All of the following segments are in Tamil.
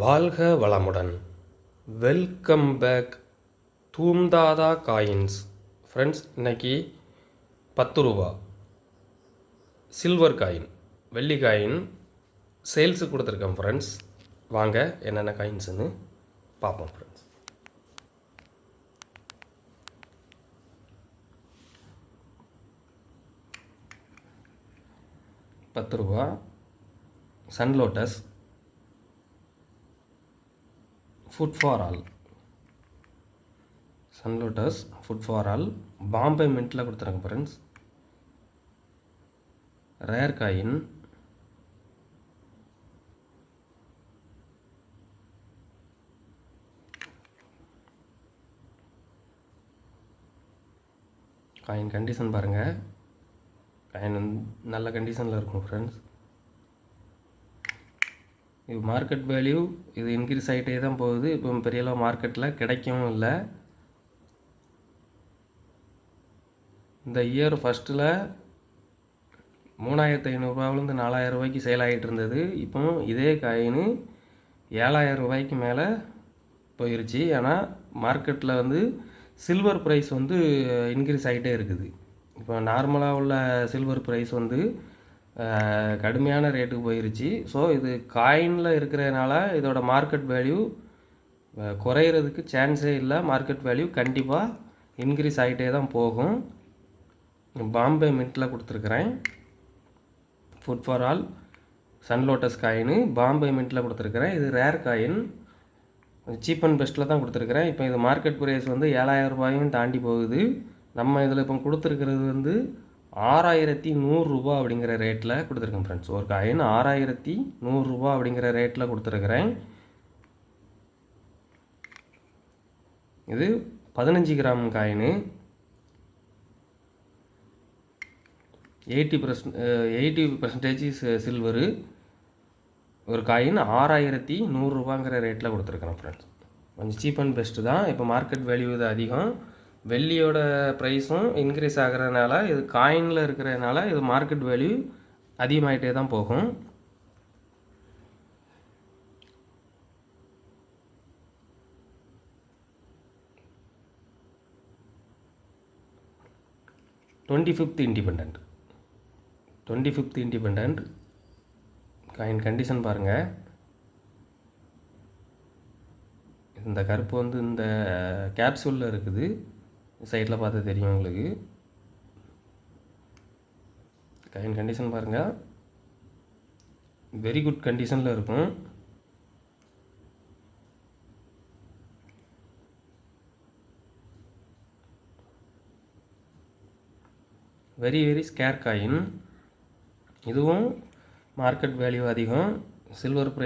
வாழ்க வளமுடன். வெல்கம் பேக் தூம்தாதா காயின்ஸ். ஃப்ரெண்ட்ஸ், இன்றைக்கி 10 ரூபா சில்வர் காயின், வெள்ளி காயின் சேல்ஸுக்கு கொடுத்துருக்கேன் ஃப்ரெண்ட்ஸ். வாங்க என்னென்ன காயின்ஸுன்னு பார்ப்போம் friends. ₹10 sun lotus, food for all, sun lotus food for all Bombay மின்ட்டில் கொடுத்துருங்க friends. Rare coin, coin condition பாருங்கள். காயின் நல்ல கண்டிஷனில் இருக்கும் ஃப்ரெண்ட்ஸ். இது மார்க்கெட் வேல்யூ இது இன்க்ரீஸ் ஆகிட்டே தான் போகுது. இப்போ பெரியளவு மார்க்கெட்டில் கிடைக்கவும் இல்லை. இந்த இயர் ஃபஸ்ட்டில் 3500 4000 ரூபாய்க்கு சேல் ஆகிட்டு இருந்தது. இப்போ இதே காயின் 7000 ரூபாய்க்கு மேலே போயிருச்சு. ஆனால் மார்க்கெட்டில் சில்வர் ப்ரைஸ் இன்க்ரீஸ் ஆகிட்டே இருக்குது. இப்போ நார்மலாக உள்ள சில்வர் ப்ரைஸ் கடுமையான ரேட்டுக்கு போயிருச்சு. ஸோ இது காயினில் இருக்கிறதுனால இதோட மார்க்கெட் வேல்யூ குறையிறதுக்கு சான்ஸே இல்லை. மார்க்கெட் வேல்யூ கண்டிப்பாக இன்க்ரீஸ் ஆகிட்டே தான் போகும். பாம்பே மின்ட்டில் கொடுத்துருக்குறேன். Food for all sun lotus coin Bombay மின்ட்டில் கொடுத்துருக்குறேன். இது ரேர் காயின், சீப் அண்ட் பெஸ்ட்டில் தான் கொடுத்துருக்குறேன். இப்போ இது மார்க்கெட் ப்ரைஸ் 7000 ரூபாயும் தாண்டி போகுது. நம்ம இதில் இப்போ கொடுத்துருக்கிறது 6100 ரூபா அப்படிங்கிற ரேட்டில் கொடுத்துருக்கேன் ஃப்ரெண்ட்ஸ். ஒரு காயின் 6100 ரூபா அப்படிங்கிற ரேட்டில் கொடுத்துருக்குறேன். இது 15 கிராம் காயின், 80% சில்வரு. ஒரு காயின் 6100 ரூபாங்கிற ரேட்டில் கொடுத்துருக்குறேன் ஃப்ரெண்ட்ஸ். கொஞ்சம் சீப் அண்ட் பெஸ்ட்டு தான். இப்போ மார்க்கெட் வேல்யூ இது அதிகம். வெள்ளியோட ப்ரைஸும் இன்க்ரீஸ் ஆகிறதுனால இது காயினில் இருக்கிறதுனால இது மார்க்கெட் வேல்யூ அதிகமாகிட்டே தான் போகும். Independent 25th independent coin condition பாருங்கள். இந்த கருப்பு இந்த கேப்சூலில் இருக்குது. சைடில் பார்த்தா தெரியும் உங்களுக்கு. காயின் கண்டிஷன் பாருங்கள், வெரி குட் கண்டிஷனில் இருக்கும். Very scarce coin. இதுவும் மார்க்கெட் வேல்யூ அதிகம். சில்வர்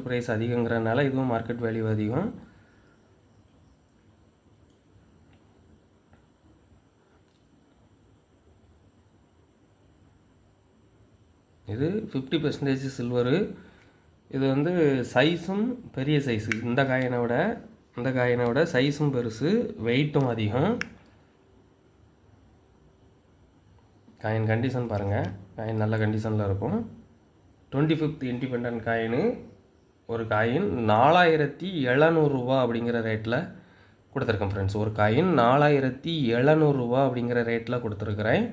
ப்ரைஸ் அதிகங்கிறனால இதுவும் மார்க்கெட் வேல்யூ அதிகம். இது 50% சில்வரு. இது சைஸும் பெரிய சைஸு. இந்த காயினை விட சைஸும் பெருசு, வெயிட்டும் அதிகம். காயின் கண்டிஷன் பாருங்கள். காயின் நல்ல கண்டிஷனில் இருக்கும். 25th இண்டிபெண்டன்ட் காயின் ஒரு காயின் 4700 ரூபா அப்படிங்கிற ரேட்டில் கொடுத்துருக்கேன் ஃப்ரெண்ட்ஸ். ஒரு காயின் 4700 ரூபா அப்படிங்கிற ரேட்டில் கொடுத்துருக்குறேன்.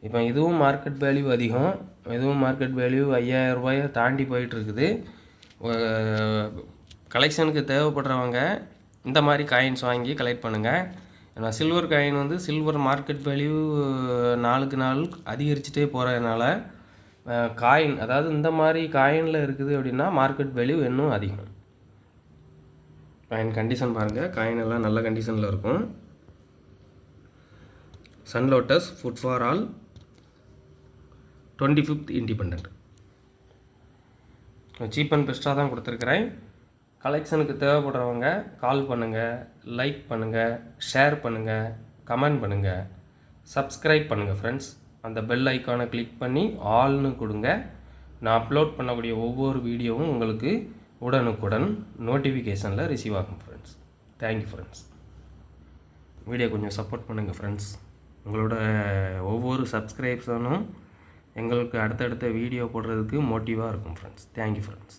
இப்போ இதுவும் மார்க்கெட் வேல்யூ அதிகம். இதுவும் மார்க்கெட் வேல்யூ 5000 ரூபாயை தாண்டி போயிட்டுருக்குது. கலெக்ஷனுக்கு தேவைப்படுறவங்க இந்த மாதிரி காயின்ஸ் வாங்கி கலெக்ட் பண்ணுங்கள். ஏன்னா silver coin silver market value நாளுக்கு நாள் அதிகரிச்சுட்டே போகிறதுனால காயின், அதாவது இந்த மாதிரி காயினில் இருக்குது அப்படின்னா மார்க்கெட் வேல்யூ இன்னும் அதிகம். காயின் கண்டிஷன் பாருங்கள். காயின் எல்லாம் நல்ல கண்டிஷனில் இருக்கும். Sun lotus food for all 25th independent cheap and பெஸ்ட்டாக தான் கொடுத்துருக்குறேன். கலெக்ஷனுக்கு தேவைப்படுறவங்க கால் பண்ணுங்கள், லைக் பண்ணுங்கள், ஷேர் பண்ணுங்கள், கமெண்ட் பண்ணுங்கள், சப்ஸ்கிரைப் பண்ணுங்கள் ஃப்ரெண்ட்ஸ். அந்த பெல் ஐக்கானை கிளிக் பண்ணி ஆல்னு கொடுங்க. நான் அப்லோட் பண்ணக்கூடிய ஒவ்வொரு வீடியோவும் உங்களுக்கு உடனுக்குடன் நோட்டிஃபிகேஷனில் ரிசீவ் ஆகும் ஃப்ரெண்ட்ஸ். Thank you friends. வீடியோ கொஞ்சம் சப்போர்ட் பண்ணுங்கள் ஃப்ரெண்ட்ஸ். உங்களோட ஒவ்வொரு சப்ஸ்கிரைப்ஷனும் எங்களுக்கு அடுத்தடுத்த வீடியோ போடுறதுக்கு மோட்டிவாக இருக்கும் ஃப்ரெண்ட்ஸ். Thank you friends.